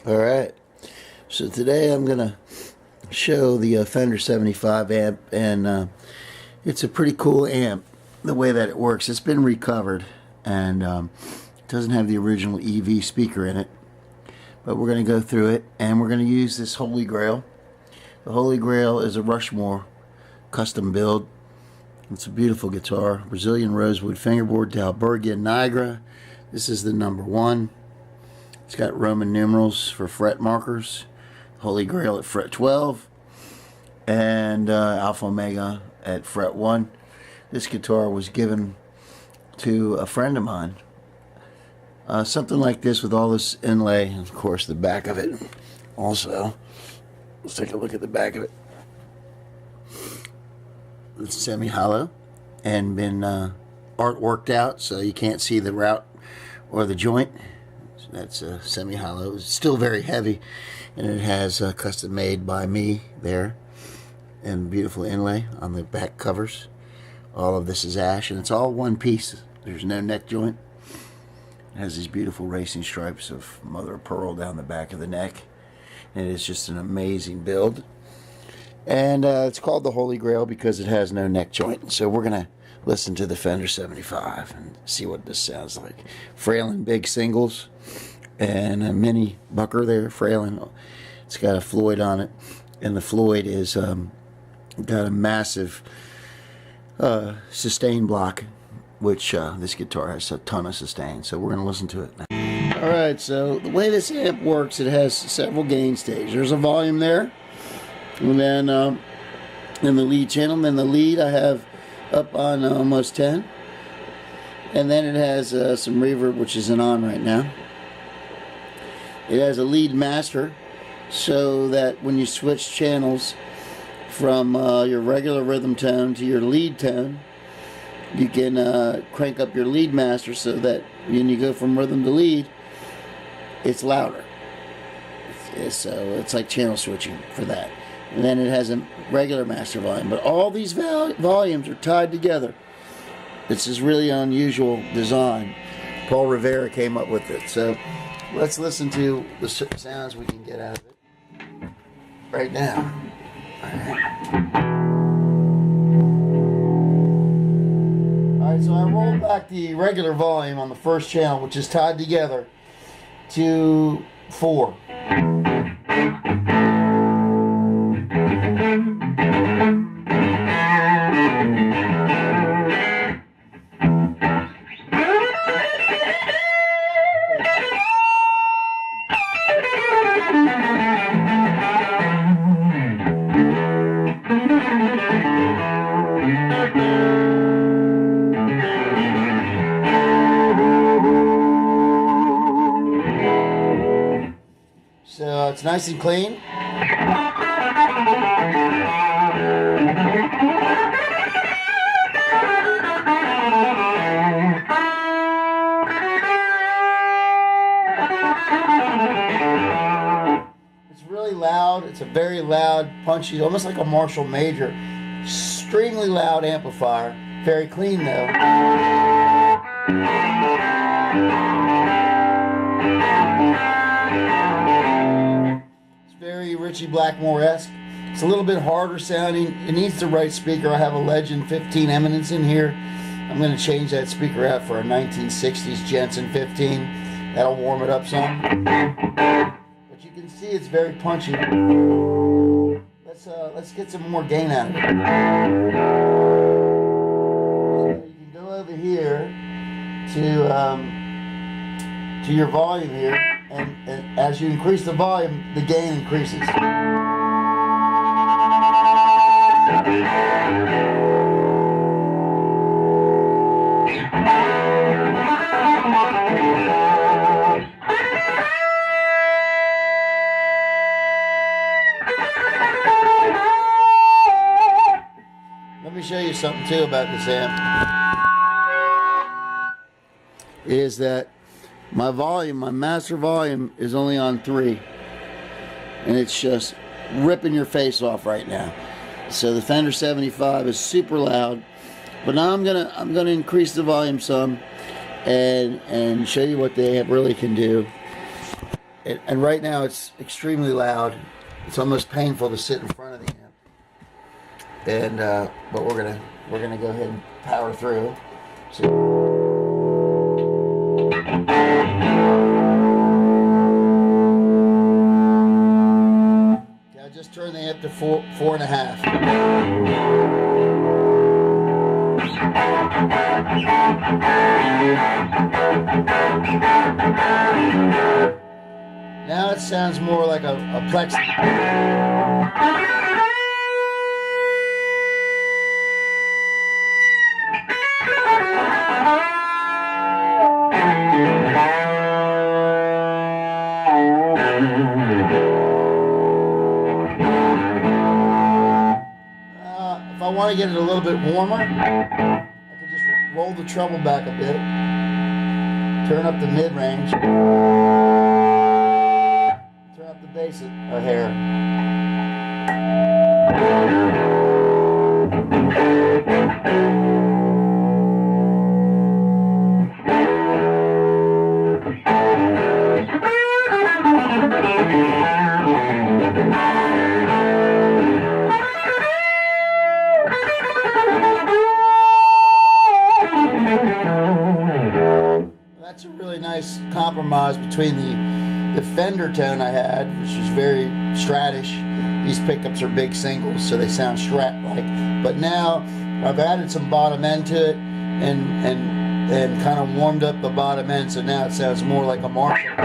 Alright, so today I'm going to show the Fender 75 amp, and it's a pretty cool amp the way that it works. It's been recovered, and it doesn't have the original EV speaker in it, but we're going to go through it, and we're going to use this Holy Grail. The Holy Grail is a Rushmore custom build. It's a beautiful guitar, Brazilian rosewood fingerboard, Dalbergia Niagara. This is the number 1. It's got Roman numerals for fret markers, Holy Grail at fret 12, and Alpha Omega at fret 1. This guitar was given to a friend of mine. Something like this with all this inlay, and of course the back of it also. Let's take a look at the back of it. It's semi-hollow and been art worked out, so you can't see the route or the joint. So that's semi-hollow. It's still very heavy, and it has custom made by me there, and beautiful inlay on the back covers. All of this is ash, and it's all one piece. There's no neck joint. It has these beautiful racing stripes of mother of pearl down the back of the neck, and it is just an amazing build. And it's called the Holy Grail because it has no neck joint. So we're going to listen to the Fender 75 and see what this sounds like. Frailing big singles and a mini bucker there, frailing. It's got a Floyd on it, and the Floyd is got a massive sustain block, which this guitar has a ton of sustain. So we're going to listen to it now. Alright, so the way this amp works, it has several gain stages. There's a volume there. And then in the lead channel, and then the lead I have up on almost 10, and then it has some reverb, which isn't on right now. It has a lead master, so that when you switch channels from your regular rhythm tone to your lead tone, you can crank up your lead master so that when you go from rhythm to lead, it's louder. So it's like channel switching for that. And then it has a regular master volume. But all these volumes are tied together. This is really unusual design. Paul Rivera came up with it. So let's listen to the sounds we can get out of it right now. Alright, so I rolled back the regular volume on the first channel, which is tied together, to 4. So it's nice and clean. It's really loud. It's a very loud, punchy, almost like a Marshall Major. Extremely loud amplifier. Very clean though. Very Richie Blackmore-esque. It's a little bit harder sounding. It needs the right speaker. I have a Legend 15 Eminence in here. I'm going to change that speaker out for a 1960s Jensen 15. That'll warm it up some. But you can see it's very punchy. Let's get some more gain out of it. So you can go over here to your volume here. And as you increase the volume, the gain increases. Let me show you something too about this amp. Is that my volume, my master volume, is only on 3, and it's just ripping your face off right now. So the Fender 75 is super loud, but now I'm gonna increase the volume some and show you what they really can do. and right now it's extremely loud. It's almost painful to sit in front of the amp. And but we're gonna go ahead and power through. So, okay, I just turned the amp to 4.5. Now it sounds more like a Plex. If I want to get it a little bit warmer, I can just roll the treble back a bit, turn up the mid-range, turn up the bass a hair. That's a really nice compromise between the Fender tone I had, which is very stratish. These pickups are big singles, so they sound Strat-like. But now I've added some bottom end to it and kind of warmed up the bottom end, so now it sounds more like a Marshall.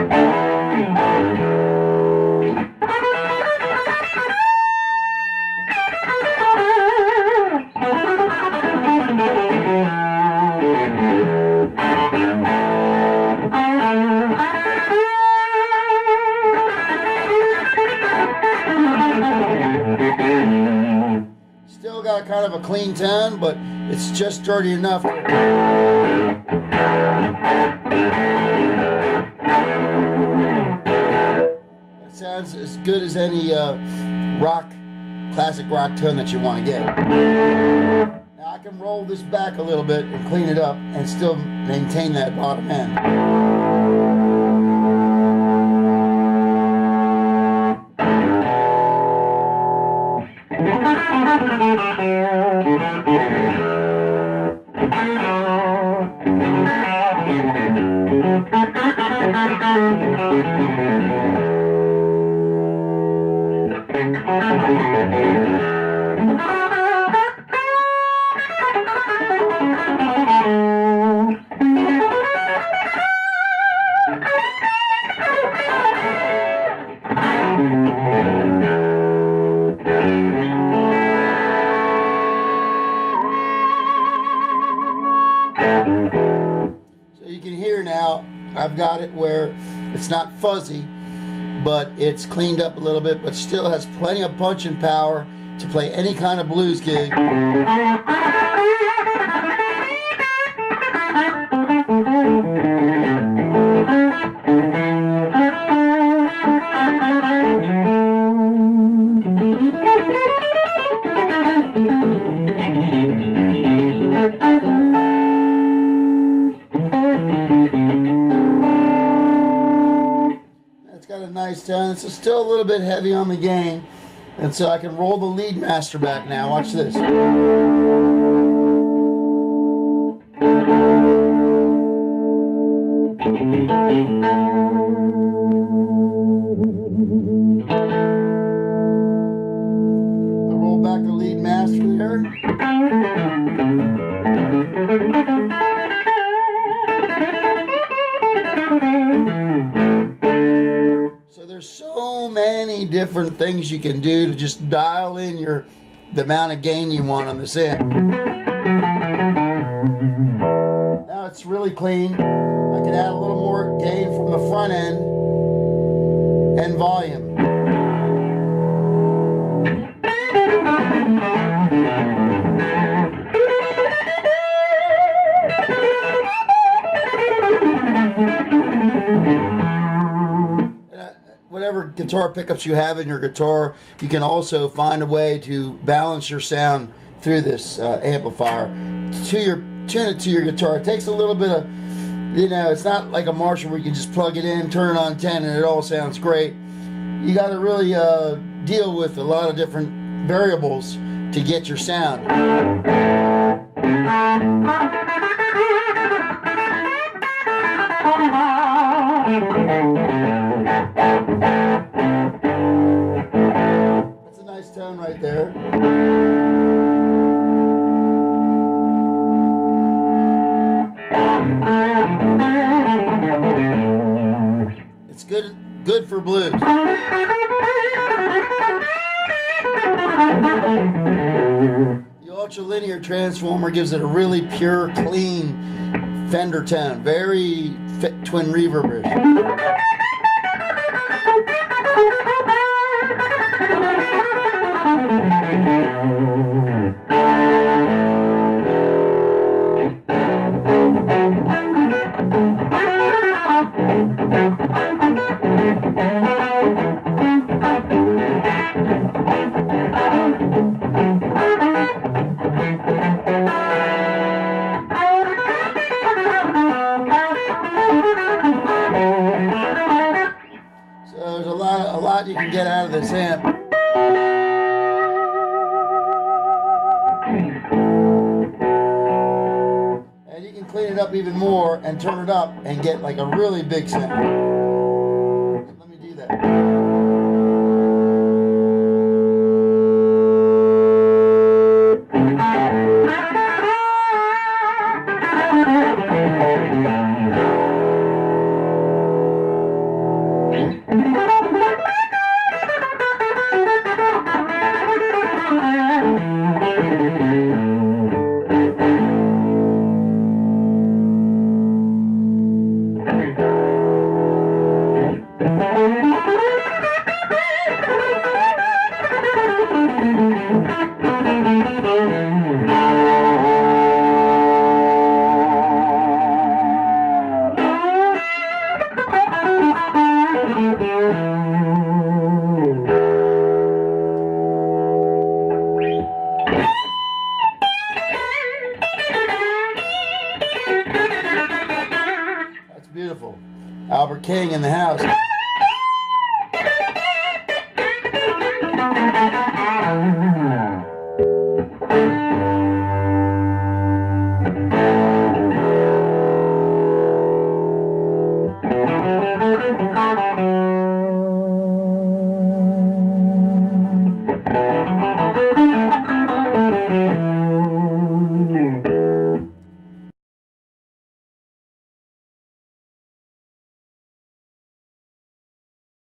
Still got kind of a clean tone, but it's just dirty enough. It sounds as good as any classic rock tone that you want to get. Now I can roll this back a little bit and clean it up and still maintain that bottom end. So you can hear now, I've got it where it's not fuzzy, but it's cleaned up a little bit, but still has plenty of punch and power to play any kind of blues gig. It's got a nice tone. It's still a little bit heavy on the gain, and so I can roll the lead master back now. Watch this. I roll back the lead master there. So there's so many different things you can do to just dial in the amount of gain you want on this amp. Now it's really clean. I can add a little more gain from the front end and volume. Whatever guitar pickups you have in your guitar, you can also find a way to balance your sound through this amplifier. Tune it to your guitar. It takes a little bit of You know, it's not like a Marshall where you can just plug it in, turn it on 10, and it all sounds great. You got to really deal with a lot of different variables to get your sound. That's a nice tone right there. It's good for blues. The ultralinear transformer gives it a really pure, clean Fender tone. Very twin reverberation. So there's a lot you can get out of this amp. And you can clean it up even more and turn it up and get like a really big sound. Let me do that. Beautiful. Albert King in the house.